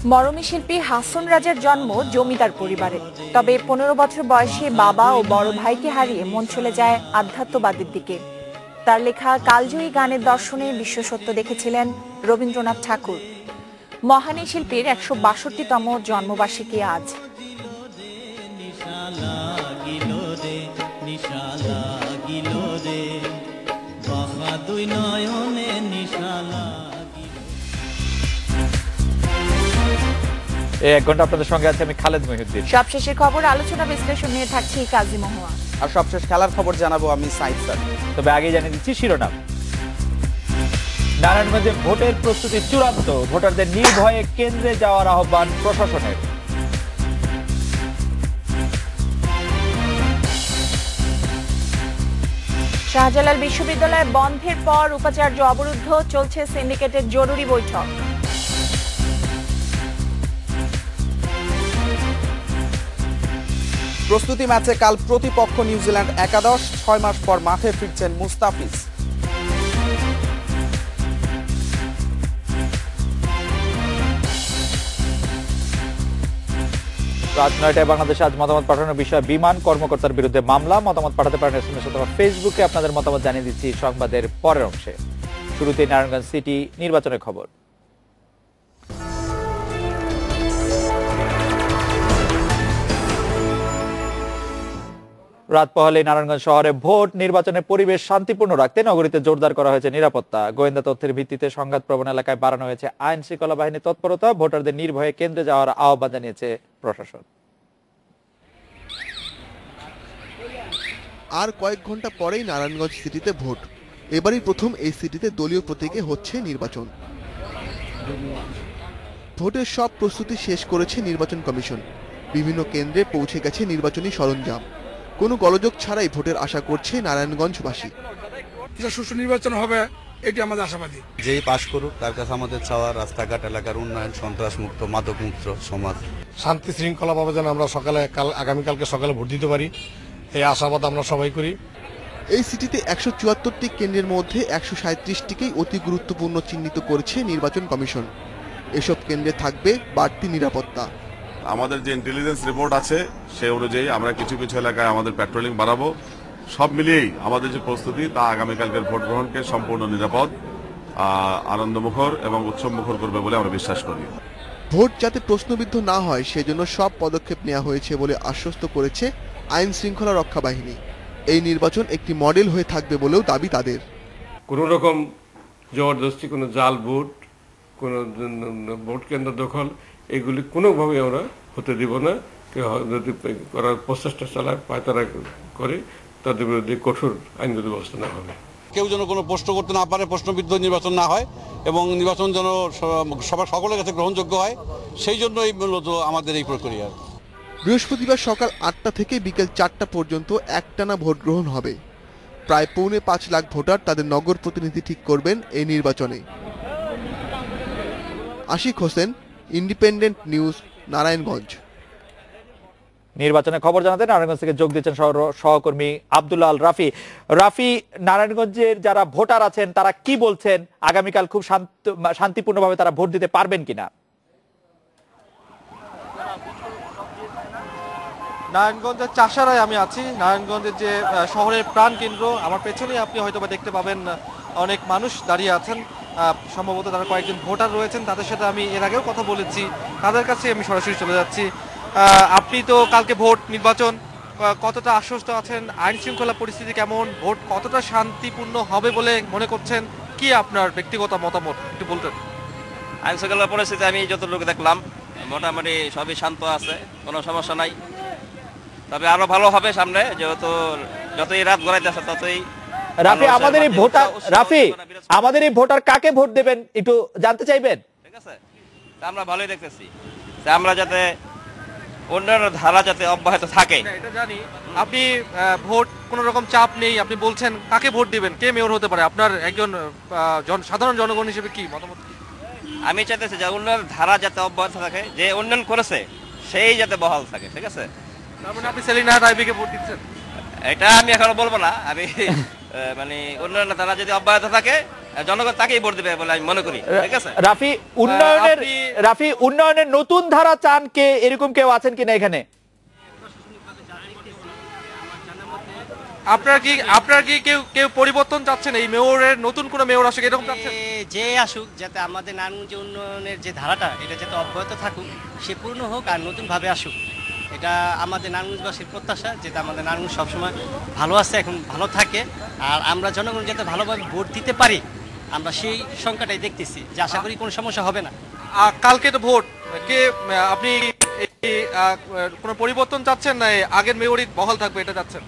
মরমী শিল্পী হাসন রাজার জন্ম জমিদার পরিবারে। তবে 15 বছর বয়সে বাবা ও বড় ভাইকে হারিয়ে মন চলে যায় আধ্যাত্মবাদের দিকে। তার লেখা কালজয়ী গানের দর্শনে বিশ্বসত্য দেখেছিলেন রবীন্দ্রনাথ ঠাকুর। মহান এই শিল্পীর 162তম জন্মবার্ষিকী আজ। এক ঘন্টা আপনাদের সঙ্গে আছে আমি খালেদ মহিউদ্দিন। সবশেষের খবর, আলোচনা বিশ্লেষণ নিয়ে থাকছি কাজী মহুয়া, আর সবশেষ খেলার খবর জানাবো আমি সাইদ স্যার। তবে আগে জানিয়ে দিচ্ছি শিরোনাম। নারায়ণগঞ্জে ভোটের প্রস্তুতি চূড়ান্ত, ভোটারদের নির্ভয়ে কেন্দ্রে যাওয়ার আহ্বান প্রশাসনের। শাহজালাল বিশ্ববিদ্যালয় বন্ধের পর উপাচার্য অবরুদ্ধ, চলছে সিন্ডিকেটের জরুরি বৈঠক। প্রস্তুতি ম্যাচে কাল প্রতিপক্ষ নিউজিল্যান্ড একাদশ, 6 মাস পর মাঠে ফিরছেন মুস্তাফিজ। রাত 9টায় বাংলাদেশে আজ মতামত পাঠানোর বিষয়ে বিমান কর্মকর্তার বিরুদ্ধে মামলা। মতামত পাঠাতে পারেন এসএমএস অথবা ফেসবুকে। আপনাদের মতামত জানিয়ে দিচ্ছি সংবাদের পরের অংশে। শুরুতেই নারায়ণগঞ্জ সিটি নির্বাচনের খবর। রাত পহলে নারায়ণগঞ্জ শহরে ভোট নির্বাচনের পরিবেশ শান্তিপূর্ণ রাখতে নগরীতে জোরদার করা হয়েছে নিরাপত্তা। গোয়েন্দা তথ্যের ভিত্তিতে সংঘাতপ্রবণ এলাকায় বাড়ানো হয়েছে আইন শৃঙ্খলা বাহিনীর তৎপরতা। ভোটারদের নির্ভয়ে কেন্দ্রে যাওয়ার আহ্বান জানিয়েছে প্রশাসন। আর কয়েক ঘন্টা পরেই নারায়ণগঞ্জ সিটিতে ভোট। এবারই প্রথম এই সিটিতে দলীয় প্রতীকে হচ্ছে নির্বাচন। ভোটের সব প্রস্তুতি শেষ করেছে নির্বাচন কমিশন। বিভিন্ন কেন্দ্রে পৌঁছে গেছে নির্বাচনী সরঞ্জাম। কোনো গোলযোগ ছাড়াই ভোটের আশা করছে নারায়ণগঞ্জবাসী। সুষ্ঠু নির্বাচন হবে এটি আমাদের আশাবাদী। যেই পাশ করুক তার কাছে আমাদের চাওয়া রাস্তাঘাট এলাকার উন্নয়ন, সন্ত্রাস মুক্ত, মাদক মুক্ত সমাজ, শান্তি শৃঙ্খলা ভাবে যেন আমরা আগামীকালকে সকালে ভোট দিতে পারি, এই আশাবাদ আমরা সবাই করি। এই সিটিতে 174টি কেন্দ্রের মধ্যে 137টিকেই অতি গুরুত্বপূর্ণ চিহ্নিত করেছে নির্বাচন কমিশন। এসব কেন্দ্রে থাকবে বাড়তি নিরাপত্তা। আমাদের যে ইন্টেলিজেন্স রিপোর্ট আছে সে অনুযায়ী আমরা কিছু কিছু এলাকায় আমাদের প্যাট্রোলিং বাড়াবো। সব মিলিয়েই আমাদের যে প্রস্তুতি তা আগামীকালকের ভোট গ্রহণকে সম্পূর্ণ নিরাপদ, আনন্দমুখর এবং উৎসবমুখর করবে বলে আমরা বিশ্বাস করি। ভোট যাতে প্রশ্নবিদ্ধ না হয় সেজন্য সব পদক্ষেপ নেওয়া হয়েছে বলে আশ্বস্ত করেছে আইন শৃঙ্খলা রক্ষা বাহিনী। এই নির্বাচন একটি মডেল হয়ে থাকবে বলেও দাবি তাদের। কোন রকম জবরদস্তি, কোনো জাল ভোট, কোন ভোট কেন্দ্র দখল, এগুলি কোনোভাবে আমরা হতে দিব না। কেউ যদি করার প্রচেষ্টা চালায় পায়তারা করে তাদের বিরুদ্ধে কঠোর আইনগত ব্যবস্থা নেওয়া হবে। কেউ যেন কোনো প্রশ্ন করতে না পারে, প্রশ্নবিদ্ধ নির্বাচন না হয় এবং নির্বাচন যেন সকলের কাছে গ্রহণযোগ্য হয়, সেই জন্যই মূলত আমাদের এই প্রক্রিয়া। বৃহস্পতিবার সকাল 8টা থেকে বিকেল 4টা পর্যন্ত একটানা ভোট গ্রহণ হবে। প্রায় 5.25 লাখ ভোটার তাদের নগর প্রতিনিধি ঠিক করবেন এই নির্বাচনে। Ashik Hossain, independent news, Narayanganj. নির্বাচনের খবর জানাতে নারায়ণগঞ্জ থেকে যোগ দিচ্ছেন সহকর্মী আব্দুল্লাহ আল রাফি। রাফি, নারায়ণগঞ্জের যারা ভোটার আছেন তারা কি বলছেন? আগামীকাল খুব শান্তিপূর্ণভাবে তারা ভোট দিতে পারবেন কিনা? নারায়ণগঞ্জের চাষারায় আমি আছি। নারায়ণগঞ্জের যে শহরের প্রাণ কেন্দ্র, আমার পেছনেই আপনি হয়তো দেখতে পাবেন অনেক মানুষ দাঁড়িয়ে আছেন। সম্ভবত তারা কয়েকজন ভোটার রয়েছেন, তাদের সাথে আমি এর আগেও কথা বলেছি, তাদের কাছে আমি সরাসরি চলে যাচ্ছি। আপনি তো কালকে ভোট নির্বাচন, কতটা আশ্বস্ত আছেন? আইন শৃঙ্খলা পরিস্থিতি কেমন? ভোট কতটা শান্তিপূর্ণ হবে বলে মনে করছেন? কি আপনার ব্যক্তিগত মতামত একটু বলতেন? আইন শৃঙ্খলা পরিস্থিতি আমি যতটুকু দেখলাম মোটামুটি সবই শান্ত আছে, কোনো সমস্যা নাই। তবে আরো ভালো হবে সামনে, যেহেতু যতই রাত গড়াইতেছে ততই। রাফি, আমাদের এই ভোটার কাকে ভোট দেবেন একটু জানতে চাইবেন? ঠিক আছে, আমরা ভালোই দেখতেছি, আমরা যাতে উন্নয়নের ধারা যাতে অব্যাহত থাকে এটা জানি। আপনি ভোট কোনো রকম চাপ নেই, আপনি বলছেন কাকে ভোট দিবেন, কে মেয়র হতে পারে? আপনার একজন সাধারণ জনগণ হিসেবে কি মতামত? আমি চাইতেছি যে উন্নয়নের ধারা যাতে অব্যাহত থাকে, যে উন্নয়ন করেছে সেই যাতে বহাল থাকে। ঠিক আছে, আপনি সেলিনা রায়বিকে ভোট দিচ্ছেন? এটা আমি এখনো বলবো না। আমি মানে উন্নয়নের ধারা যদি অব্যাহত থাকে জনগণ তাকেই ভোট দেবে বলে আমি মনে করি। ঠিক আছে, রাফি উন্নয়নের নতুন ধারা চান কে, এরকম কেউ আছেন কিনা এখানে? আপনার কি কেউ পরিবর্তন চাচ্ছেন, এই মেয়রের নতুন কোন মেয়র আসুক এরকম চাচ্ছেন? যে আসুক, যাতে আমাদের নারায়ণগঞ্জে উন্নয়নের যে ধারাটা এটা যাতে অব্যাহত থাকুক, সে পূর্ণ হোক আর নতুন ভাবে আসুক, এটা আমাদের নারায়ণগঞ্জবাসীর প্রত্যাশা। যেটা আমাদের নারায়ণগঞ্জ সবসময় ভালো আছে, এখন ভালো থাকে, আর আমরা জনগণ যাতে ভালোভাবে ভোট দিতে পারি, আমরা সেই সংখ্যাটাই দেখতেছি, যে আশা করি কোনো সমস্যা হবে না। কালকে তো ভোট, আপনি কোনো পরিবর্তন চাচ্ছেন না আগের মেয়রই বহাল থাকবে এটা চাচ্ছেন?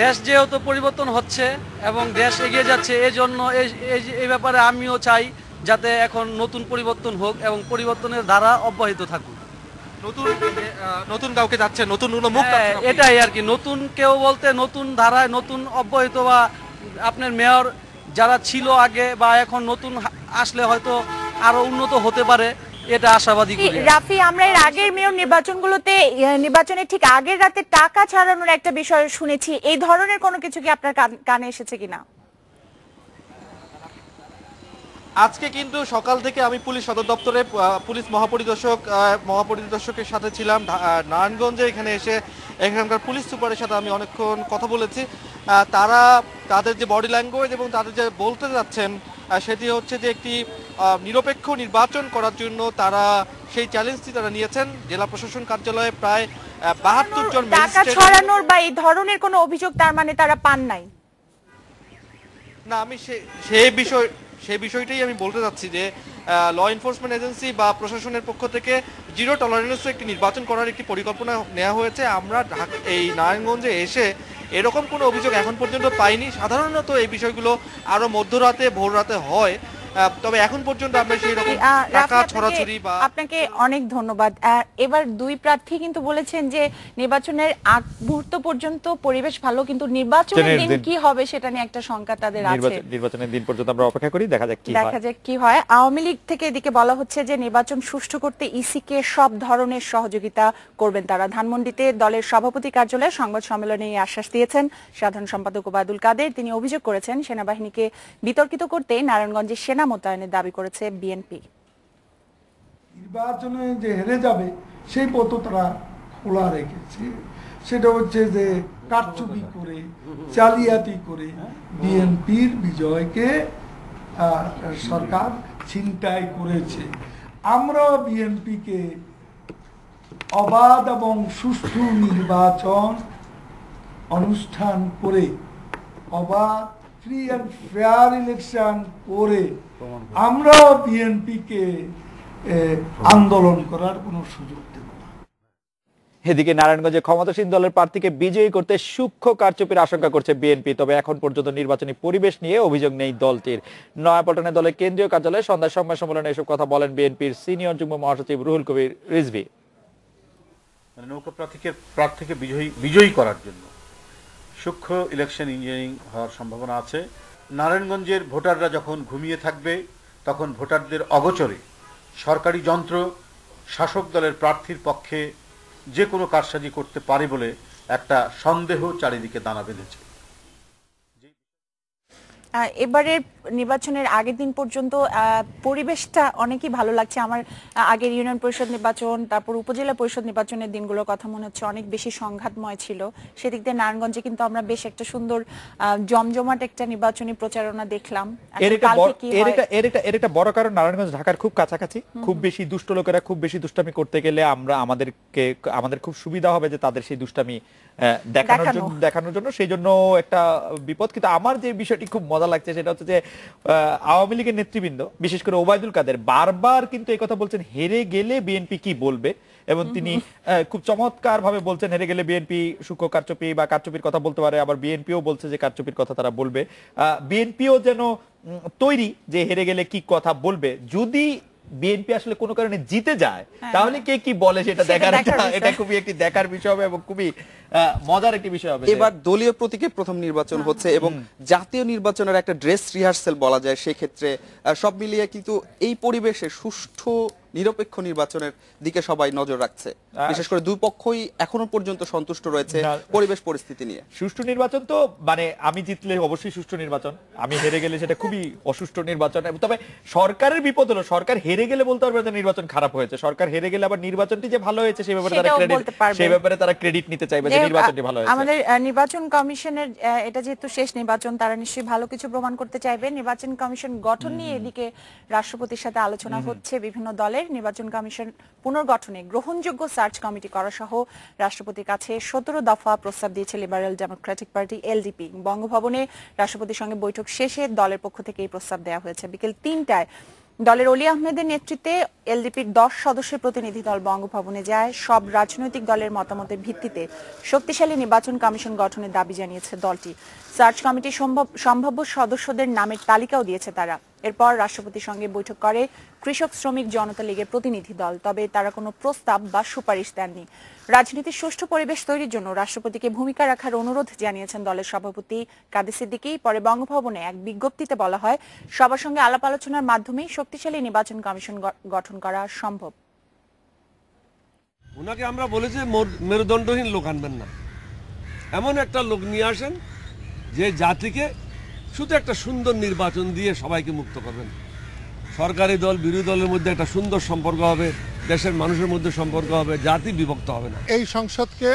দেশ যেহেতু পরিবর্তন হচ্ছে এবং দেশ এগিয়ে যাচ্ছে, এই জন্য এই ব্যাপারে আমিও চাই যাতে এখন নতুন পরিবর্তন হোক এবং পরিবর্তনের ধারা অব্যাহত থাকুক। নতুন কাউকে যাচ্ছে, নতুন মুখ, এটাই আর কি। নতুন কেউ বলতে নতুন ধারায় নতুন অব্যাহত, বা আপনার মেয়র যারা ছিল আগে বা এখন নতুন আসলে হয়তো আরো উন্নত হতে পারে, এটা আশাবাদী করি। রাফি, আমরা এর আগের মেয়র নির্বাচনে ঠিক আগের রাতে টাকা ছাড়ানোর একটা বিষয় শুনেছি, এই ধরনের কোনো কিছু কি আপনার কানে এসেছে কিনা? আজকে কিন্তু সকাল থেকে আমি পুলিশ সদর দপ্তরে পুলিশ মহাপরিদর্শকের সাথে ছিলাম নারায়ণগঞ্জে। এখানে এসে এখানকার পুলিশ সুপারের সাথে আমি অনেকক্ষণ কথা বলেছি। তাদের যে বডি ল্যাঙ্গুয়েজ এবং তাদের যে বলতে যাচ্ছেন সেটি হচ্ছে যে একটি নিরপেক্ষ নির্বাচন করার জন্য তারা সেই চ্যালেঞ্জটি তারা নিয়েছেন। জেলা প্রশাসন কার্যালয়ে প্রায় 72 জন টাকা ছড়ানোর বা এই ধরনের কোনো অভিযোগ তার মানে তারা পান নাই না। আমি সেই বিষয়টাই আমি বলতে চাচ্ছি যে ল এনফোর্সমেন্ট এজেন্সি বা প্রশাসনের পক্ষ থেকে জিরো টলারেন্সে একটি নির্বাচন করার একটি পরিকল্পনা নেওয়া হয়েছে। আমরা এই নারায়ণগঞ্জে এসে এরকম কোনো অভিযোগ এখন পর্যন্ত পাইনি। সাধারণত এই বিষয়গুলো আরো মধ্যরাতে ভোর রাতে হয়, তবে এখন পর্যন্ত আমরা সেই রকম টাকা ছড়াছড়ি বা। আপনাকে অনেক ধন্যবাদ। এবার দুই প্রার্থী কিন্তু বলেছেন যে নির্বাচনের আগ মুহূর্ত পর্যন্ত পরিবেশ ভালো, কিন্তু নির্বাচনের দিন কি হবে সেটা নিয়ে একটা শঙ্কা তাদের আছে। নির্বাচনের দিন পর্যন্ত আমরা অপেক্ষা করি, দেখা যাক কি হয়। আওয়ামী লীগ থেকে এদিকে বলা হচ্ছে যে নির্বাচন সুষ্ঠু করতে ইসি কে সব ধরনের সহযোগিতা করবেন তারা। ধানমন্ডিতে দলের সভাপতি কার্যালয়ে সংবাদ সম্মেলনে এই আশ্বাস দিয়েছেন সাধারণ সম্পাদক ওবায়দুল কাদের। তিনি অভিযোগ করেছেন সেনাবাহিনীকে বিতর্কিত করতে নারায়ণগঞ্জে সেনা মোতায়েনের দাবি করেছে বিএনপি। নির্বাচনে যে হেরে যাবে সেই পথ তারা খোলা রেখেছে, সেটা হচ্ছে যে কারচুপি করে জালিয়াতি করে বিএনপির বিজয়কে সরকার ছিনতাই করেছে। আমরাও বিএনপিকে অবাধ এবং সুষ্ঠু নির্বাচন অনুষ্ঠান করে, অবাধ ফ্রি অ্যান্ড ফেয়ার ইলেকশন করে আমরাও বিএনপিকে আন্দোলন করার কোনো সুযোগ দেব না। এদিকে নারায়ণগঞ্জে ক্ষমতাসীন দলের প্রার্থীকে বিজয়ী করতে সূক্ষ্ম কারচুপির আশঙ্কা করছে বিএনপি। তবে এখন পর্যন্ত নির্বাচনী পরিবেশ নিয়ে অভিযোগ নেই দলটির। নয়াপল্টনে দলের কেন্দ্রীয় কার্যালয়ে সন্ধ্যায় সংবাদ সম্মেলনে এসব কথা বলেন বিএনপির সিনিয়র যুগ্ম মহাসচিব রুহুল কবির রিজভী। নৌকা প্রার্থীকে বিজয়ী করার জন্য সূক্ষ্ম ইলেকশন ইঞ্জিনিয়ারিং হওয়ার সম্ভাবনা আছে। নারায়ণগঞ্জের ভোটাররা যখন ঘুমিয়ে থাকবে তখন ভোটারদের অগোচরে সরকারি যন্ত্র শাসক দলের প্রার্থীর পক্ষে যে কোনো কারসাজি করতে পারে বলে একটা সন্দেহ চারিদিকে দানা বেঁধেছে। এবারের নির্বাচনের আগের দিন পর্যন্ত পরিবেশটা অনেকই ভালো লাগছে। আমার আগের ইউনিয়ন পরিষদ নির্বাচন, তারপর উপজেলা পরিষদ নির্বাচনের দিনগুলোর কথা মনে হচ্ছে অনেক বেশি সংঘাতময় ছিল। সেদিক দিয়ে নারায়ণগঞ্জে কিন্তু আমরা বেশ একটা সুন্দর জমজমাট একটা নির্বাচনী প্রচারণা দেখলাম। এর একটা বড় কারণ নারায়ণগঞ্জ ঢাকার খুব কাছাকাছি, খুব বেশি দুষ্ট লোকেরা খুব বেশি দুষ্টামি করতে গেলে আমাদের খুব সুবিধা হবে যে তাদের সেই দুষ্টামি দেখানোর জন্য, সেই জন্য একটা বিপদ। কিন্তু আমার যে বিষয়টি খুব মজা লাগছে সেটা হচ্ছে যে আওয়ামী লীগের নেতৃবৃন্দ বিশেষ করে ওবায়দুল কাদের বারবার কিন্তু এই কথা বলছেন হেরে গেলে বিএনপি কি বলবে, এবং তিনি খুব চমৎকার ভাবে বলছেন হেরে গেলে বিএনপি সূক্ষ্ম কারচুপি বা কারচুপির কথা বলতে পারে। আবার বিএনপিও বলছে যে কারচুপির কথা তারা বলবে। বিএনপিও যেন তৈরি যে হেরে গেলে কি কথা বলবে। যদি বিএনপি আসলে কোনো কারণে জিতে যায় তাহলে কে কি বলে সেটা দেখার, এটা খুবই একটি দেখার বিষয় হবে এবং খুবই মজার একটি বিষয় হবে। এবার দলীয় প্রতীকে প্রথম নির্বাচন হচ্ছে এবং জাতীয় নির্বাচনের একটা ড্রেস রিহার্সেল বলা যায়। সেই ক্ষেত্রে সব মিলিয়ে কিন্তু এই পরিবেশে সুষ্ঠু নিরপেক্ষ নির্বাচনের দিকে সবাই নজর রাখছে, বিশেষ করে দুই পক্ষই এখনো পর্যন্ত সন্তুষ্ট রয়েছে পরিবেশ পরিস্থিতি নিয়ে। সুষ্ঠু নির্বাচন তো মানে আমি জিতলে অবশ্যই সুষ্ঠু নির্বাচন, আমি হেরে গেলে সেটা খুবই অসুষ্ঠু নির্বাচন। তবে সরকারের বিপদ হলো সরকার হেরে গেলে বলতে পারবে যে নির্বাচন খারাপ হয়েছে, সরকার হেরে গেলে আবার নির্বাচনটি যে ভালো হয়েছে সেই ব্যাপারে তারা ক্রেডিট নিতে চাইবে যে নির্বাচনটি ভালো হয়েছে। আমাদের নির্বাচন কমিশনের এটা যেহেতু শেষ নির্বাচন, তারা নিশ্চয়ই ভালো কিছু প্রমাণ করতে চাইবে। নির্বাচন কমিশন গঠন নিয়ে এদিকে রাষ্ট্রপতির সাথে আলোচনা হচ্ছে বিভিন্ন দলের। নির্বাচন কমিশন পুনর্গঠনে গ্রহণযোগ্য সার্চ কমিটি করা সহ রাষ্ট্রপতির কাছে 17 দফা প্রস্তাব দিয়েছে লিবারেল ডেমোক্রেটিক পার্টি এলডিপি। বঙ্গভবনে রাষ্ট্রপতির সঙ্গে বৈঠক শেষে দলের পক্ষ থেকে এই প্রস্তাব দেওয়া হয়েছে। বিকেল 3টায় দলের অলি আহমেদের নেতৃত্বে এলডিপির 10 সদস্যের প্রতিনিধি দল বঙ্গভবনে যায়। সব রাজনৈতিক দলের মতামতের ভিত্তিতে শক্তিশালী নির্বাচন কমিশন গঠনের দাবি জানিয়েছে দলটি। সার্চ কমিটির সম্ভাব্য সদস্যদের নামের তালিকাও দিয়েছে তারা। এরপর রাষ্ট্রপতির সঙ্গে বৈঠক করে কৃষক শ্রমিক জনতা লীগের প্রতিনিধি দল, তবে তারা কোনো প্রস্তাব বা সুপারিশ দেননি। রাজনীতির সুষ্ঠু পরিবেশ তৈরির জন্য রাষ্ট্রপতিকে ভূমিকা রাখার অনুরোধ জানিয়েছেন দলের সভাপতি কাদের সিদ্দিকী। পরে বঙ্গভবনে এক বিজ্ঞপ্তিতে বলা হয়, সবার সঙ্গে আলাপ আলোচনার মাধ্যমেই শক্তিশালী নির্বাচন কমিশন গঠন করা সম্ভব। ওনাকে আমরা বলেছি মেরুদণ্ডহীন লোক আনবেন না, এমন একটা লোক নিয়ে আসেন যে জাতিকে শুধু একটা সুন্দর নির্বাচন দিয়ে সবাইকে মুক্ত করবেন। সরকারি দল বিরোধী দলের মধ্যে একটা সুন্দর সম্পর্ক হবে, দেশের মানুষের মধ্যে সম্পর্ক হবে, জাতি বিভক্ত হবে না। এই সংসদকে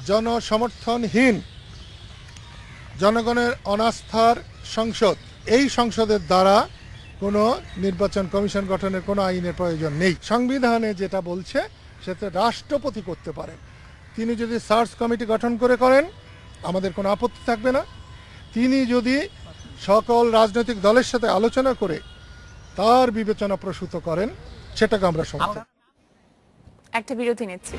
জনসমর্থনহীন, জনগণের অনাস্থার সংসদ, এই সংসদের দ্বারা কোনো নির্বাচন কমিশন গঠনের কোনো আইনের প্রয়োজন নেই। সংবিধানে যেটা বলছে সেটা রাষ্ট্রপতি করতে পারেন। তিনি যদি সার্চ কমিটি গঠন করেন আমাদের কোনো আপত্তি থাকবে না। তিনি যদি সকল রাজনৈতিক দলের সাথে আলোচনা করে তার বিবেচনা প্রসূত করেন, সেটাকে আমরা সমর্থন। একটা বিরতি নিচ্ছি।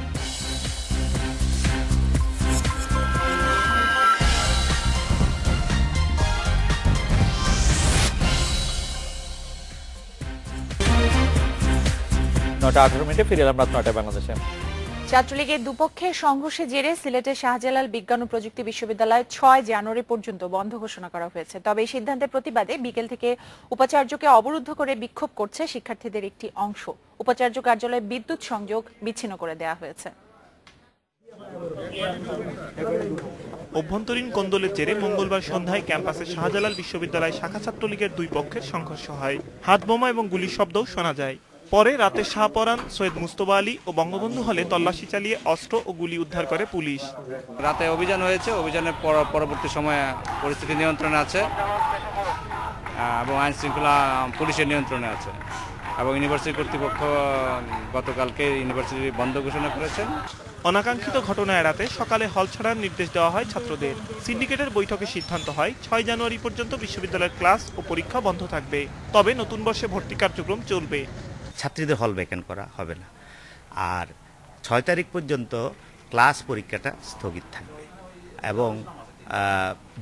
নটা 18 মিনিটে ফিরে এলাম রাত 9টায় বাংলাদেশে। ছাত্রলীগের দুপক্ষের সংঘর্ষে জেরে সিলেটের শাহজালাল বিজ্ঞান ও প্রযুক্তি বিশ্ববিদ্যালয় 6 জানুয়ারি পর্যন্ত বন্ধ ঘোষণা করা হয়েছে। তবে এই সিদ্ধান্তের প্রতিবাদে বিকেল থেকে উপাচার্যকে অবরুদ্ধ করে বিক্ষোভ করছে শিক্ষার্থীদের একটি অংশ। উপাচার্য কার্যালয়ে বিদ্যুৎ সংযোগ বিচ্ছিন্ন করে দেওয়া হয়েছে। অভ্যন্তরীণ কোন্দলের জেরে মঙ্গলবার সন্ধ্যায় ক্যাম্পাসে শাহজালাল বিশ্ববিদ্যালয় শাখা ছাত্রলীগের দুই পক্ষের সংঘর্ষ হয়। হাতবোমা এবং গুলির শব্দও শোনা যায়। পরে রাতে শাহপরান, সৈয়দ মুস্তফা আলী ও বঙ্গবন্ধু হলে তল্লাশি চালিয়ে অস্ত্র ও গুলি উদ্ধার করে পুলিশ। রাতে অভিযান হয়েছে, অভিযানের পরবর্তী সময়ে পরিস্থিতি নিয়ন্ত্রণে আছে এবং আইন শৃঙ্খলা পুলিশের নিয়ন্ত্রণে আছে এবং ইউনিভার্সিটি কর্তৃপক্ষ গতকালকে ইউনিভার্সিটি বন্ধ ঘোষণা করেছেন। অনাকাঙ্ক্ষিত ঘটনা এড়াতে সকালে হল ছাড়ার নির্দেশ দেওয়া হয় ছাত্রদের। সিন্ডিকেটের বৈঠকে সিদ্ধান্ত হয় 6 জানুয়ারি পর্যন্ত বিশ্ববিদ্যালয়ের ক্লাস ও পরীক্ষা বন্ধ থাকবে, তবে নতুন বর্ষে ভর্তি কার্যক্রম চলবে। ছাত্রীদের হল ভ্যাকেন্ট করা হবে না, আর 6 তারিখ পর্যন্ত ক্লাস পরীক্ষাটা স্থগিত থাকবে এবং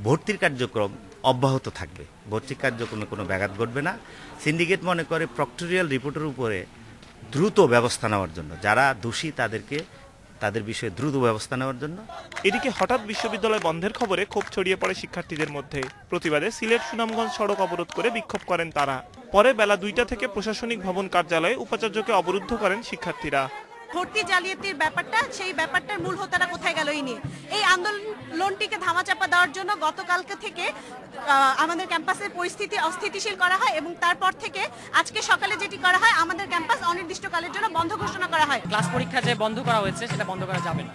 ভর্তির কার্যক্রম অব্যাহত থাকবে। ভর্তির কার্যক্রমে কোনো ব্যাঘাত ঘটবে না। সিন্ডিকেট মনে করে প্রক্টোরিয়াল রিপোর্টের উপরে দ্রুত ব্যবস্থা নেওয়ার জন্য, যারা দোষী তাদের বিষয়ে দ্রুত ব্যবস্থা নেওয়ার জন্য। এদিকে হঠাৎ বিশ্ববিদ্যালয় বন্ধের খবরে ক্ষোভ ছড়িয়ে পড়ে শিক্ষার্থীদের মধ্যে। প্রতিবাদে সিলেট সুনামগঞ্জ সড়ক অবরোধ করে বিক্ষোভ করেন তারা। পরে বেলা 2টা থেকে প্রশাসনিক ভবন কার্যালয়ে উপাচার্যকে অবরুদ্ধ করেন শিক্ষার্থীরা। ভর্তি জালিয়াতির ব্যাপারটা, সেই ব্যাপারটার মূল হোতারা কোথায় গেল এই নিয়ে এই আন্দোলনটিকে ধামাচাপা দেওয়ার জন্য গতকালকে থেকে আমাদের ক্যাম্পাসের পরিস্থিতি অস্থিতিশীল করা হয় এবং তারপর থেকে আজকে সকালে যেটি করা হয়, আমাদের ক্যাম্পাস অনির্দিষ্টকালের জন্য বন্ধ ঘোষণা করা হয়। ক্লাস পরীক্ষা যে বন্ধ করা হয়েছে সেটা বন্ধ করা যাবে না,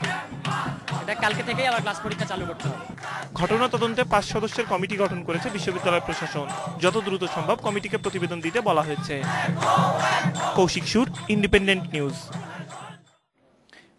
এটা কালকে থেকেই আবার ক্লাস পরীক্ষা চালু করতে হবে। ঘটনা তদন্তে 5 সদস্যের কমিটি গঠন করেছে বিশ্ববিদ্যালয় প্রশাসন। যত দ্রুত সম্ভব কমিটিকে প্রতিবেদন দিতে বলা হয়েছে। কৌশিক সুর, ইন্ডিপেন্ডেন্ট নিউজ।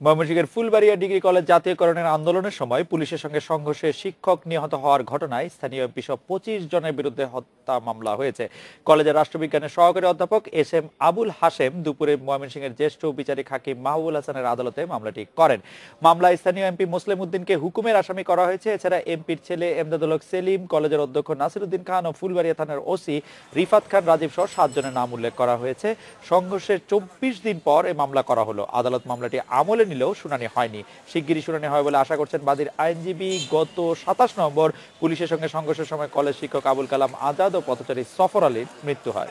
ময়মনসিংহের ফুলবাড়িয়া ডিগ্রি কলেজ জাতীয়করণের আন্দোলনের সময় পুলিশের সঙ্গে সংঘর্ষে শিক্ষক নিহত হওয়ার ঘটনায় স্থানীয় এমপি সহ 25 জনের বিরুদ্ধে হত্যা মামলা হয়েছে। কলেজের রাষ্ট্রবিজ্ঞানের সহকারী অধ্যাপক SM আবুল হাশেম দুপুরে ময়মনসিংহের জ্যেষ্ঠ বিচারিক হাকিম মাহবুল হাসানের আদালতে মামলাটি করেন। মামলায় স্থানীয় এমপি মুসলিম উদ্দিনকে হুকুমের আসামি করা হয়েছে। এছাড়া এমপির ছেলে এমদাদুল হক সেলিম, কলেজের অধ্যক্ষ নাসিরউদ্দিন খান ও ফুলবাড়িয়া থানার ওসি রিফাত খান রাজীব সহ 7 জনের নাম উল্লেখ করা হয়েছে। সংঘর্ষের 24 দিন পর এই মামলা করা হলো। আদালত মামলাটি আমলে নিলেও শুনানি হয়নি। শিগগিরই শুনানি হয় বলে আশা করছেন বাদীর আইনজীবী। গত 27 নভেম্বর পুলিশের সঙ্গে সংঘর্ষের সময় কলেজ শিক্ষক আবুল কালাম আজাদ ও পথচারী সফর আলীর মৃত্যু হয়।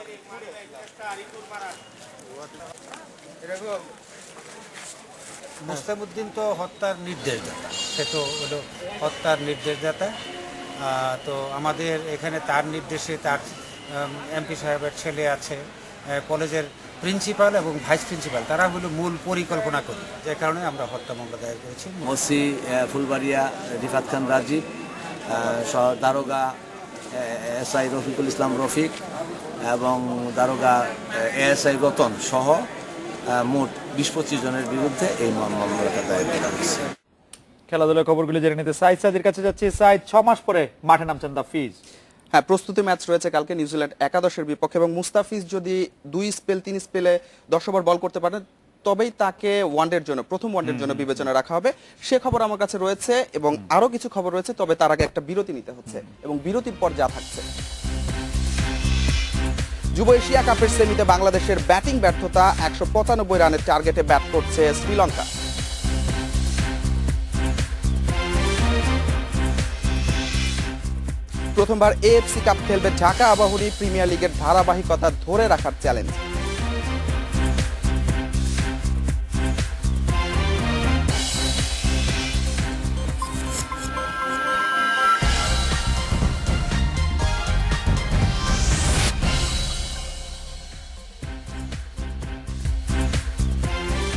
মুস্তামুদ্দিন তো হত্যার নির্দেশদাতা, সে তো হলো হত্যার নির্দেশদাতা। তো আমাদের এখানে তার নির্দেশে তার এমপি সাহেবের ছেলে আছে, কলেজের প্রিন্সিপাল এবং ভাইস প্রিন্সিপাল, তারা হলো মূল পরিকল্পনা করি, যে কারণে আমরা হত্যা মামলা দায়ের করেছি। ওসি ফুলবাড়িয়া রিফাত খান রাজীব, দারোগা এসআই রফিকুল ইসলাম রফিক এবং দারোগা এএসআই রতন সহ মোট 20-25 জনের বিরুদ্ধে এই মামলাটা দায়ের করা হয়েছে। খেলাধুলার খবরগুলি জেনে নিতে সাইদ সাদির কাছে যাচ্ছি। সাইদ, 6 মাস পরে মাঠে নামছেন দা ফিজ। হ্যাঁ, প্রস্তুতি ম্যাচ রয়েছে কালকে নিউজিল্যান্ড একাদশের বিপক্ষে, এবং মুস্তাফিজ যদি 2 স্পেলে 10 ওভার বল করতে পারেন তবেই তাকে ওয়ানডের জন্য, প্রথম ওয়ানডের জন্য বিবেচনা রাখা হবে, সে খবর আমার কাছে রয়েছে। এবং আরো কিছু খবর রয়েছে, তবে তার আগে একটা বিরতি নিতে হচ্ছে, এবং বিরতির পর যা থাকছে। যুব এশিয়া কাপের সেমিতে বাংলাদেশের ব্যাটিং ব্যর্থতা, 195 রানের টার্গেটে ব্যাট করছে শ্রীলঙ্কা। প্রথমবার এএফসি কাপ খেলবে ঢাকা আবাহনী, প্রিমিয়ার লিগের ধারাবাহিকতা ধরে রাখার চ্যালেঞ্জ।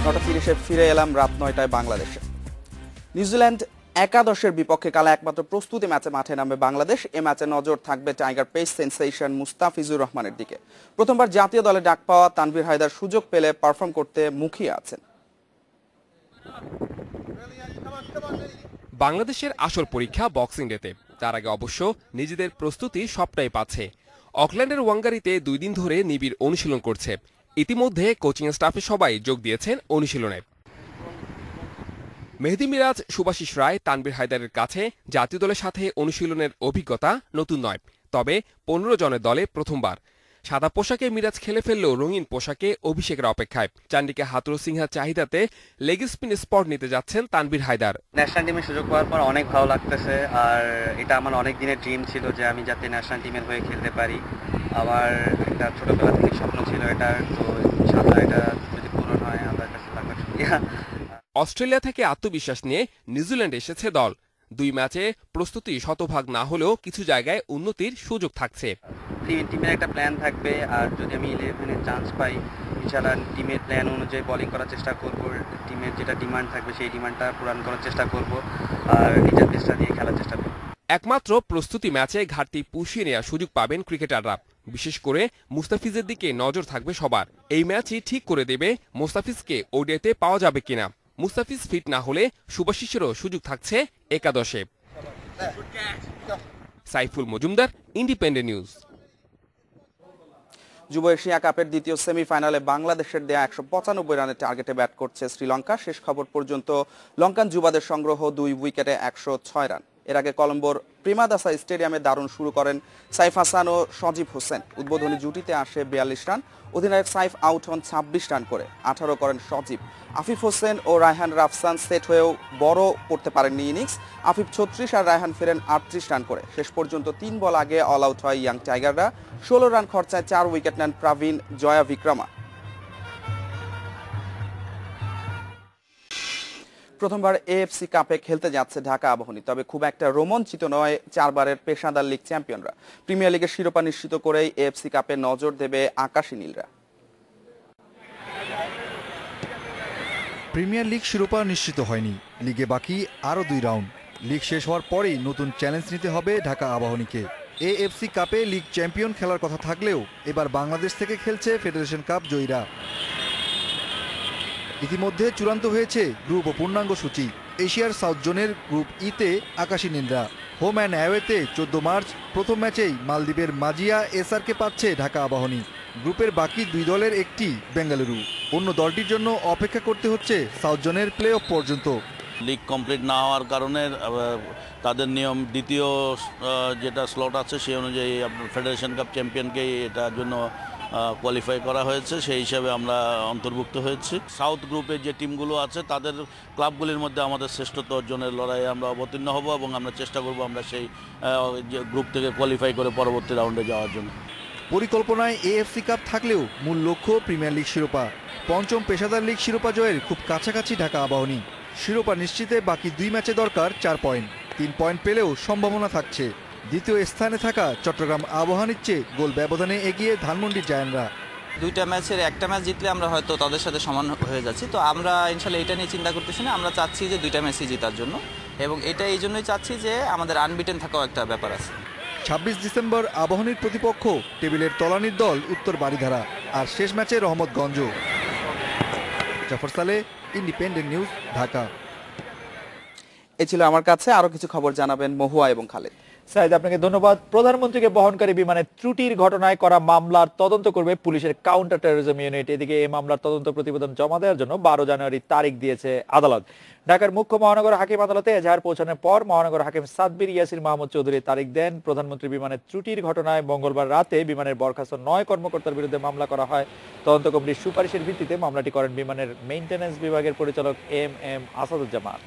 নটা 30-এ ফিরে এলাম রাত 9টায় বাংলাদেশে। নিউজিল্যান্ড একাদশের বিপক্ষে কাল একমাত্র প্রস্তুতি ম্যাচে মাঠে নামবে বাংলাদেশ। এ ম্যাচে নজর থাকবে টাইগার পেস সেন্সেশন মুস্তাফিজুর রহমানের দিকে। প্রথমবার জাতীয় দলে ডাক পাওয়া তানভীর হায়দার সুযোগ পেলে পারফর্ম করতে মুখিয়ে আছেন। বাংলাদেশের আসল পরীক্ষা বক্সিং ডেতে, তার আগে অবশ্য নিজেদের প্রস্তুতি সবটাই পাচ্ছে। অকল্যান্ডের ওয়াঙ্গারিতে 2 দিন ধরে নিবিড় অনুশীলন করছে। ইতিমধ্যে কোচিং স্টাফে সবাই যোগ দিয়েছেন অনুশীলনে। মেহেদী মিরাজ, শুভাশিস রায়, তানভীর হায়দারের কাছে জাতীয় দলের সাথে অনুশীলনের অভিজ্ঞতা নতুন নয়, তবে 15 জনের দলে প্রথমবার। সাদা পোশাকে মিরাজ খেলে ফেললেও রঙিন পোশাকে অভিষেকের অপেক্ষায়। চান্ডিকা হাতুরু সিংহার চাহিদাতে লেগ স্পিন স্পট নিতে যাচ্ছেন তানভীর হায়দার। ন্যাশনাল টিমে সুযোগ পাওয়ার পর অনেক ভালো লাগতেছে, আর এটা আমার অনেক দিনের ড্রিম ছিল যে আমি যাতে ন্যাশনাল টিমের হয়ে খেলতে পারি। আমার একটা ছোটবেলা থেকে স্বপ্ন ছিল এটা, তো ইনশাআল্লাহ এটা যদি পূরণ হয় আল্লাহর কাছে লাখ লাখ শুকরিয়া। অস্ট্রেলিয়া থেকে আত্মবিশ্বাস নিয়ে নিউজিল্যান্ডে এসেছে দল। 2 ম্যাচে প্রস্তুতি শতভাগ না হলেও কিছু জায়গায় উন্নতির সুযোগ থাকছে। টিমের একটা প্ল্যান থাকবে, আর যদি আমি 11-এ চান্স পাই ইনশাআল্লাহ টিমের প্ল্যান অনুযায়ী বোলিং করার চেষ্টা করব। টিমের যেটা ডিমান্ড থাকবে সেই ডিমান্ডটা পূরণ করার চেষ্টা করব, আর নিজের চেষ্টা দিয়ে খেলার চেষ্টা করব। একমাত্র প্রস্তুতি ম্যাচে ঘাটতি পুষিয়ে নেওয়ার সুযোগ পাবেন ক্রিকেটাররা। বিশেষ করে মুস্তাফিজের দিকে নজর থাকবে সবার। এই ম্যাচই ঠিক করে দেবে মুস্তাফিজকে ওডিআইতে পাওয়া যাবে কিনা। মুস্তাফিজ ফিট না হলে শুভাশিসেরও সুযোগ থাকছে একাদশে। Saiful Majumdar, independent news. যুব এশিয়া কাপের দ্বিতীয় সেমিফাইনালে বাংলাদেশের দেয়া 195 রানের টার্গেটে ব্যাট করছে শ্রীলঙ্কা। শেষ খবর পর্যন্ত লঙ্কান যুবাদের সংগ্রহ 2 উইকেটে 106 রান। এর আগে কলম্বোর প্রেমাদাসা স্টেডিয়ামে দারুণ শুরু করেন সাইফ হাসান ও সজীব হোসেন। উদ্বোধনী জুটিতে আসে 42 রান। অধিনায়ক সাইফ আউট হন 26 রান করে, 18 করেন সজীব। আফিফ হোসেন ও রায়হান রাফসান সেট হয়েও বড় করতে পারেননি ইনিংস। আফিফ 36 আর রায়হান ফেরেন 38 রান করে। শেষ পর্যন্ত 3 বল আগে অল আউট হয় ইয়াং টাইগাররা। 16 রান খরচায় 4 উইকেট নেন প্রবীণ জয়া বিক্রমা। প্রথমবার এএফসি কাপে খেলতে যাচ্ছে ঢাকা আবাহনী, তবে খুব একটা রোমাঞ্চিত নয় 4 বারের পেশাদার লিগ চ্যাম্পিয়নরা। প্রিমিয়ার লিগের শিরোপা নিশ্চিত করেই এএফসি কাপে নজর দেবে আকাশী নীলরা। প্রিমিয়ার লিগ শিরোপা নিশ্চিত হয়নি, লিগে বাকি আরও 2 রাউন্ড। লিগ শেষ হওয়ার পরেই নতুন চ্যালেঞ্জ নিতে হবে ঢাকা আবাহনীকে। এএফসি কাপে লিগ চ্যাম্পিয়ন খেলার কথা থাকলেও এবার বাংলাদেশ থেকে খেলছে ফেডারেশন কাপ জয়ীরা। ইতিমধ্যে চূড়ান্ত হয়েছে গ্রুপ ও পূর্ণাঙ্গ সূচি। এশিয়ার সাউথ জোনের গ্রুপ ইতে আকাশী নীলরা। হোম অ্যান্ড অ্যাওয়েতে 14 মার্চ প্রথম ম্যাচেই মালদ্বীপের মাজিয়া এসআরকে পাচ্ছে ঢাকা আবাহনী। গ্রুপের বাকি 2 দলের একটি বেঙ্গালুরু। অন্য দলটির জন্য অপেক্ষা করতে হচ্ছে সাউথ জোনের প্লে অফ পর্যন্ত। লিগ কমপ্লিট না হওয়ার কারণে তাদের নিয়ম দ্বিতীয় যেটা স্লট আছে সেই অনুযায়ী আপনার ফেডারেশন কাপ চ্যাম্পিয়নকে এটার জন্য কোয়ালিফাই করা হয়েছে, সেই হিসাবে আমরা অন্তর্ভুক্ত হয়েছি। সাউথ গ্রুপে যে টিমগুলো আছে তাদের ক্লাবগুলির মধ্যে আমাদের শ্রেষ্ঠত্ব অর্জনের লড়াইয়ে আমরা অবতীর্ণ হব এবং আমরা চেষ্টা করব আমরা সেই গ্রুপ থেকে কোয়ালিফাই করে পরবর্তী রাউন্ডে যাওয়ার জন্য। পরিকল্পনায় এএফসি কাপ থাকলেও মূল লক্ষ্য প্রিমিয়ার লিগ শিরোপা। পঞ্চম পেশাদার লিগ শিরোপা জয়ের খুব কাছাকাছি ঢাকা আবাহনী। শিরোপা নিশ্চিতে বাকি 2 ম্যাচে দরকার 4 পয়েন্ট। 3 পয়েন্ট পেলেও সম্ভাবনা থাকছে। দ্বিতীয় স্থানে থাকা চট্টগ্রাম আবাহনীর চেয়ে গোল ব্যবধানে এগিয়ে ধানমন্ডির জায়ান্টরা। 2টা ম্যাচের একটা ম্যাচ জিতলে আমরা হয়তো তাদের সাথে সমান হয়ে যাচ্ছি। তো আমরা ইনশাল্লাহ এটা নিয়ে চিন্তা করতেছি না। আমরা চাচ্ছি যে 2টা ম্যাচই জেতার জন্য, এবং এটা এই জন্যই চাচ্ছি যে আমাদের আনবিটেন থাকাও একটা ব্যাপার আছে। 26 ডিসেম্বর আবাহনীর প্রতিপক্ষ টেবিলের তলানির দল উত্তর বারিধারা, আর শেষ ম্যাচে রহমতগঞ্জ। Zafar Saleh, independent news, Dhaka. এ ছিল আমার কাছে। আরো কিছু খবর জানাবেন মহুয়া এবং খালেদ। সাইদ, আপনাকে ধন্যবাদ। প্রধানমন্ত্রীকে বহনকারী বিমানের ত্রুটির ঘটনায় করা মামলার তদন্ত করবে পুলিশের কাউন্টার টেরোরিজম ইউনিট। এদিকে এই মামলার তদন্ত প্রতিবেদন জমা দেওয়ার জন্য 12 জানুয়ারি তারিখ দিয়েছে আদালত। ঢাকার মুখ্য মহানগর হাকিম আদালতে এজাহার পৌঁছানোর পর মহানগর হাকিম সাদবির ইয়াসির মাহমুদ চৌধুরী তারিখ দেন। প্রধানমন্ত্রী বিমানের ত্রুটির ঘটনায় মঙ্গলবার রাতে বিমানের বরখাস্ত 9 কর্মকর্তার বিরুদ্ধে মামলা করা হয়। তদন্ত কমিটির সুপারিশের ভিত্তিতে মামলাটি করেন বিমানের মেইনটেন্যান্স বিভাগের পরিচালক এম আসাদুজ্জামান।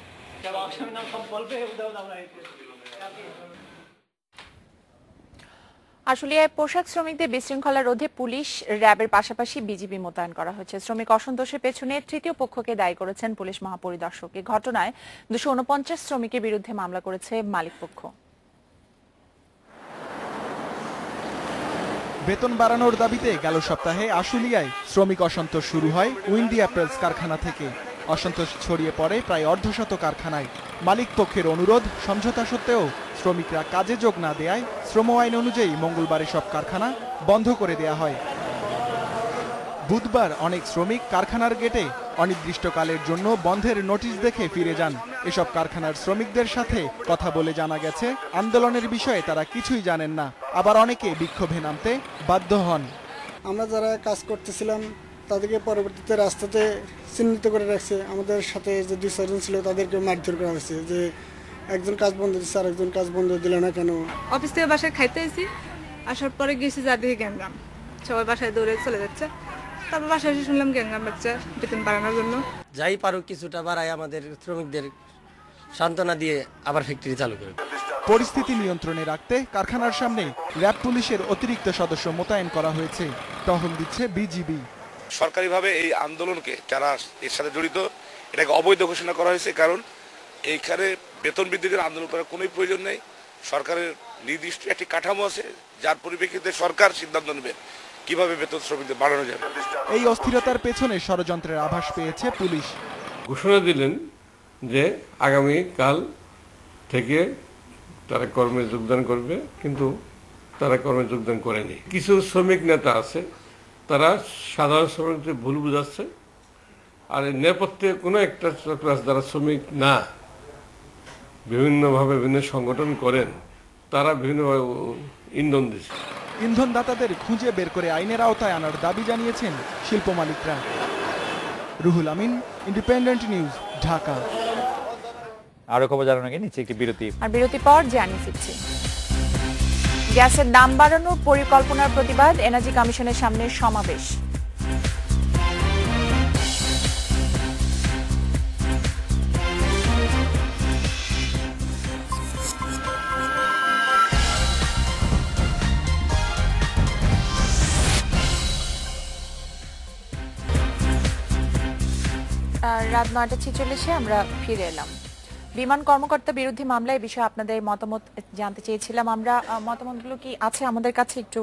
আশুলিয়ায় পোশাক শ্রমিকদের বিশৃঙ্খলা রোধে পুলিশ, র্যাবের পাশাপাশি বিজিবি মোতায়েন করা হয়েছে। শ্রমিক অসন্তোষের পেছনে তৃতীয় পক্ষকে দায়ী করেছেন পুলিশ মহাপরিদর্শক। এই ঘটনায় 249 শ্রমিকের বিরুদ্ধে মামলা করেছে মালিকপক্ষ। বেতন বাড়ানোর দাবিতে গেল সপ্তাহে আশুলিয়ায় শ্রমিক অসন্তোষ শুরু হয় উইন্ডি অ্যাপারেলস কারখানা থেকে। অসন্তোষ ছড়িয়ে পড়ে প্রায় অর্ধশত কারখানায়। মালিক পক্ষের অনুরোধ সমঝোতা সত্ত্বেও শ্রমিকরা কাজে যোগ না দেয়ায় শ্রম আইন অনুযায়ী মঙ্গলবার সব কারখানা বন্ধ করে দেয়া হয়। বুধবার অনেক শ্রমিক কারখানার গেটে অনির্দিষ্টকালের জন্য বন্ধের নোটিশ দেখে ফিরে যান। এসব কারখানার শ্রমিকদের সাথে কথা বলে জানা গেছে আন্দোলনের বিষয়ে তারা কিছুই জানেন না। আবার অনেকে বিক্ষোভে নামতে বাধ্য হন। আমরা যারা কাজ করতেছিলাম তাদেরকে পরবর্তীতে রাস্তাতে চিহ্নিত করে রাখছে। আমাদের সাথে যে 2-4 জন ছিল তাদেরকে মারধর করা হয়েছে, যে একজন কাজ বন্ধ দিচ্ছে আর একজন কাজ বন্ধ দিল না কেন। অফিস থেকে বাসায় খাইতে এসেছি, আসার পরে গেছি যাদিকে গ্যাংরাম, সবাই বাসায় দৌড়ে চলে যাচ্ছে। তারপর বাসায় এসে শুনলাম গ্যাংরাম বাচ্চা বেতন বাড়ানোর জন্য। যাই পারুক কিছুটা বাড়ায় আমাদের শ্রমিকদের সান্ত্বনা দিয়ে আবার ফ্যাক্টরি চালু করে। পরিস্থিতি নিয়ন্ত্রণে রাখতে কারখানার সামনে র্যাব পুলিশের অতিরিক্ত সদস্য মোতায়েন করা হয়েছে। টহল দিচ্ছে বিজিবি। সরকারিভাবে এই আন্দোলনকে যারা এর সাথে জড়িত এটাকে অবৈধ ঘোষণা করা হয়েছে, কারণ এইখানে বেতন বৃদ্ধির আন্দোলন করার কোনো প্রয়োজন নেই। সরকারের নির্দিষ্ট একটি কাঠামো আছে যার পরিপ্রেক্ষিতে সরকার সিদ্ধান্ত নেবে কিভাবে বেতন শ্রমিকদের বাড়ানো যাবে। এই অস্থিরতার পেছনে ষড়যন্ত্রের আভাস পেয়েছে পুলিশ। ঘোষণা দিলেন যে আগামী কাল থেকে তারা কর্মে যোগদান করবে, কিন্তু তারা কর্মে যোগদান করেনি। কিছু শ্রমিক নেতা আছে তারা সাধারণ শ্রমিকদের ভুল বুঝাচ্ছে, আর এই নেপথ্যে কোনো একটা ক্লাস যারা শ্রমিক না বিভিন্নভাবে বিভিন্ন সংগঠন করেন তারা বিভিন্নভাবে ইন্ধন দিচ্ছে। ইন্ধনদাতাদের খুঁজে বের করে আইনের আওতায় আনার দাবি জানিয়েছেন শিল্প মালিকরা। Ruhul Amin, independent news, Dhaka. আরো খবর জানানোর আগে নিচে একটি বিরতি। আর বিরতির পর জানিয়ে দিচ্ছি গ্যাসের দাম বাড়ানোর পরিকল্পনার প্রতিবাদ, এনার্জি কমিশনের সামনে সমাবেশ। রাত 9:46 আমরা ফিরে এলাম। বিমান কর্মকর্তা বিরোধী মামলায় বিষয়ে আপনাদের মতামত জানতে চেয়েছিলাম আমরা। মতামতগুলো কি আছে আমাদের কাছে? একটু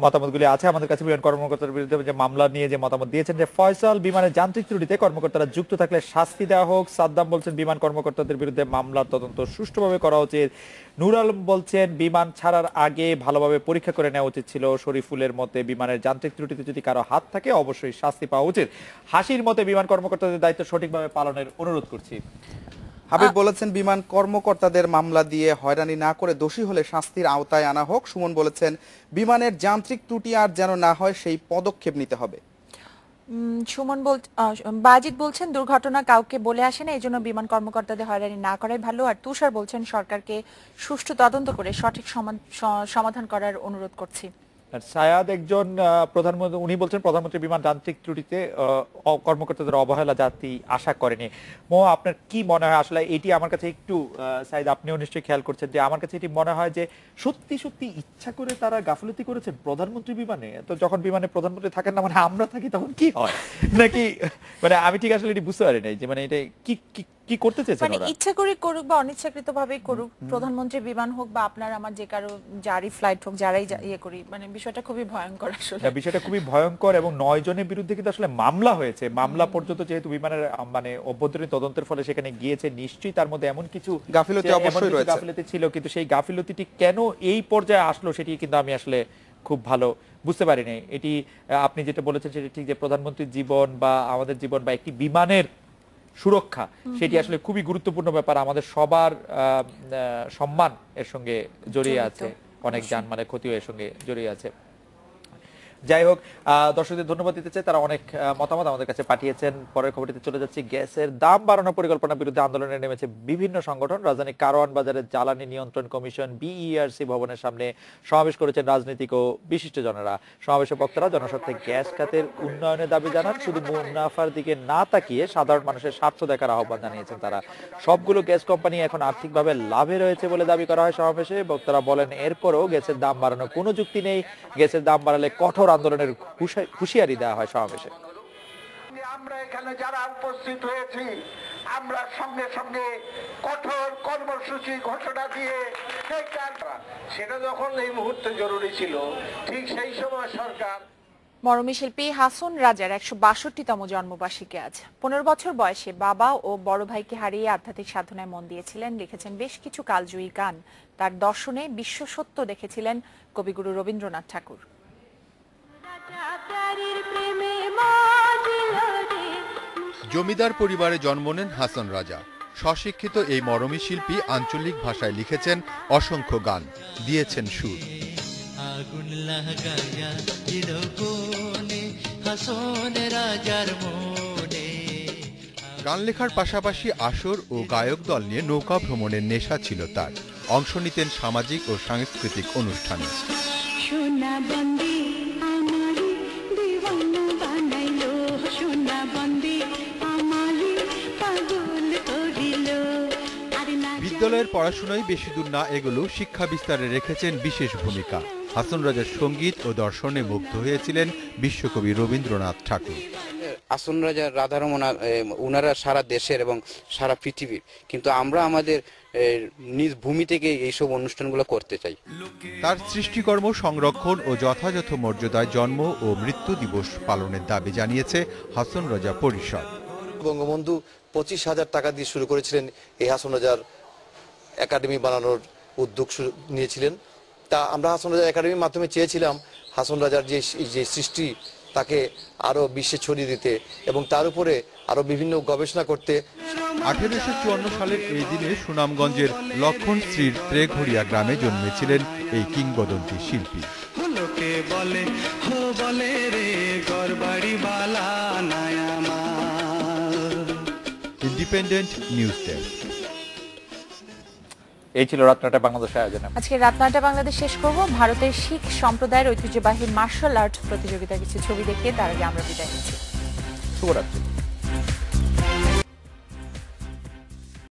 মতামতগুলি আছে আমাদের কাছে। বিমান কর্মকর্তার বিরুদ্ধে যে মামলা নিয়ে যে মতামত দিয়েছেন যে ফয়সাল বিমানের যান্ত্রিক ত্রুটিতে কর্মকর্তারা যুক্ত থাকলে শাস্তি দেওয়া হোক। সাদ্দাম বলছেন বিমান কর্মকর্তাদের বিরুদ্ধে মামলার তদন্ত সুষ্ঠুভাবে করা উচিত। নূর আলম বলছেন বিমান ছাড়ার আগে ভালোভাবে পরীক্ষা করে নেওয়া উচিত ছিল। শরীফুলের মতে বিমানের যান্ত্রিক ত্রুটিতে যদি কারো হাত থাকে অবশ্যই শাস্তি পাওয়া উচিত। হাসির মতে বিমান কর্মকর্তাদের দায়িত্ব সঠিকভাবে পালনের অনুরোধ করছি। হাবিব বলেছেন বিমান কর্মকর্তাদের মামলা দিয়ে হয়রানি না করে দোষী হলে শাস্তির আওতায় আনা হোক। সুমন বলেছেন বিমানের যান্ত্রিক ত্রুটি আর যেন না হয় সেই পদক্ষেপ নিতে হবে। বাজিদ বলছেন দুর্ঘটনা কাউকে বলে আসে না, এই জন্য বিমান কর্মকর্তাদের হয়রানি না করাই ভালো। আর তুষার বলছেন সরকারকে সুষ্ঠু তদন্ত করে সঠিক সমাধান করার অনুরোধ করছি। সায়াদ একজন প্রধানমন্ত্রী, উনি বলছেন প্রধানমন্ত্রী বিমান যান্ত্রিক ত্রুটিতে কর্মকর্তাদের অবহেলা জাতি আশা করেনি। মো, আপনার কি মনে হয় আসলে এটি? আমার কাছে একটু সাইদ, আপনিও নিশ্চয়ই খেয়াল করছেন যে আমার কাছে এটি মনে হয় যে সত্যি সত্যি ইচ্ছা করে তারা গাফিলতি করেছেন প্রধানমন্ত্রী বিমানে। তো যখন বিমানে প্রধানমন্ত্রী থাকেন না, মানে আমরা থাকি, তখন কি হয় নাকি? মানে আমি ঠিক আসলে এটি বুঝতে পারি নাই যে মানে এটা কি কি করতে চেয়েছেন মানে ওরা? ইচ্ছা করে করুক বা অনিচ্ছাকৃত ভাবেই করুক, প্রধানমন্ত্রী বিমান হোক বা আপনার আমার যে কারো যারই ফ্লাইট হোক, যারাই ইয়ে করি, মানে বিষয়টা খুবই ভয়ঙ্কর আসলে। বিষয়টা খুবই ভয়ঙ্কর এবং 9 জনের বিরুদ্ধে কিন্তু আসলে মামলা হয়েছে। মামলা পর্যন্ত যেহেতু বিমানের মানে অভ্যন্তরীণ তদন্তের ফলে সেখানে গিয়েছে, নিশ্চয়ই তার মধ্যে এমন কিছু গাফিলতি অবশ্যই রয়েছে, গাফিলতি ছিল, কিন্তু সেই গাফিলতিটি কেন এই পর্যায়ে আসলো সেটি কিন্তু আমি আসলে খুব ভালো বুঝতে পারিনি। এটি আপনি যেটা বলেছেন সেটি ঠিক, যে প্রধানমন্ত্রীর জীবন বা আমাদের জীবন বা একটি বিমানের সুরক্ষা, সেটি আসলে খুবই গুরুত্বপূর্ণ ব্যাপার। আমাদের সবার সম্মান এর সঙ্গে জড়িয়ে আছে, অনেক জানমালের ক্ষতিও এর সঙ্গে জড়িয়ে আছে। যাই হোক, দর্শকদের ধন্যবাদ দিতে চাই, তারা অনেক মতামত আমাদের কাছে পাঠিয়েছেন। পরের খবরটিতে চলে যাচ্ছি। গ্যাসের দাম বাড়ানোর পরিকল্পনার বিরুদ্ধে আন্দোলনে নেমেছে বিভিন্ন সংগঠন। রাজধানী কারওয়ান বাজারে জ্বালানি নিয়ন্ত্রণ কমিশন বিইআরসি ভবনের সামনে সমাবেশ করেছেন রাজনীতিক ও বিশিষ্টজনেরা। সমাবেশের বক্তারা জনস্বার্থে গ্যাস খাতের উন্নয়নের দাবি জানান, শুধু মুনাফার দিকে না তাকিয়ে সাধারণ মানুষের স্বার্থ দেখার আহ্বান জানিয়েছেন তারা। সবগুলো গ্যাস কোম্পানি এখন আর্থিকভাবে লাভে রয়েছে বলে দাবি করা হয় সমাবেশে। বক্তারা বলেন, এরপরও গ্যাসের দাম বাড়ানোর কোনো যুক্তি নেই। গ্যাসের দাম বাড়ালে কঠোর আন্দোলনের হুঁশিয়ারি দেওয়া হয় সমাবেশে। আমরা এখানে যারা উপস্থিত হয়েছি, আমরা সঙ্গে সঙ্গে কঠোর কর্মসূচি ঘোষণা দিয়ে সেটা যখন এই মুহূর্তে জরুরি ছিল, ঠিক সেই সময় সরকার। মরমী শিল্পী হাসন রাজার ১৬২তম জন্মবার্ষিকী আজ। ১৫ বছর বয়সে বাবা ও বড় ভাইকে হারিয়ে আধ্যাত্মিক সাধনায় মন দিয়েছিলেন। লিখেছেন বেশ কিছু কালজয়ী গান। তার দর্শনে বিশ্ব সত্য দেখেছিলেন কবিগুরু রবীন্দ্রনাথ ঠাকুর। জমিদার পরিবারে জন্ম নেন হাসন রাজা। স্বশিক্ষিত এই মরমী শিল্পী আঞ্চলিক ভাষায় লিখেছেন অসংখ্য গান, দিয়েছেন সুর। গান লেখার পাশাপাশি আসর ও গায়ক দল নিয়ে নৌকা ভ্রমণের নেশা ছিল তার। অংশ নিতেন সামাজিক ও সাংস্কৃতিক অনুষ্ঠানে। বিদ্যালয়ের পড়াশোনায় বেশি দূর না এগুলো শিক্ষা বিস্তারে রেখেছেন বিশেষ ভূমিকা। হাসন রাজার সঙ্গীত ও দর্শনে মুগ্ধ হয়েছিলেন বিশ্বকবি রবীন্দ্রনাথ ঠাকুর। হাসন রাজা, রাধারমণ, ওনারা সারা দেশের এবং সারা পৃথিবীর, কিন্তু আমরা আমাদের নিজ ভূমি থেকে এইসব অনুষ্ঠানগুলো করতে চাই। তার সৃষ্টিকর্ম সংরক্ষণ ও যথাযথ মর্যাদায় জন্ম ও মৃত্যু দিবস পালনের দাবি জানিয়েছে হাসন রাজা পরিষদ। বঙ্গবন্ধু 25,000 টাকা দিয়ে শুরু করেছিলেন এই হাসন রাজার একাডেমি বানানোর উদ্যোগ নিয়েছিলেন। তা আমরা হাসন রাজা একাডেমির মাধ্যমে চেয়েছিলাম হাসন রাজার যে সৃষ্টি তাকে আরো বিশ্বে ছড়িয়ে দিতে এবং তার উপরে আরো বিভিন্ন গবেষণা করতে। 1854 সালের এই দিনে সুনামগঞ্জের লক্ষণশ্রীর ত্রেঘড়িয়া গ্রামে জন্মেছিলেন এই কিংবদন্তি শিল্পী। Independent news desk. এই ছিল রাতনাটা বাংলাদেশের আয়োজনে। আজকে রাতনাটা বাংলাদেশ শেষ করব ভারতের শিখ সম্প্রদায়ের ঐতিহ্যবাহী মার্শাল আর্ট প্রতিযোগিতার কিছু ছবি দেখিয়ে। তার আগে আমরা বিদায় নিচ্ছি। শুভরাত্রি।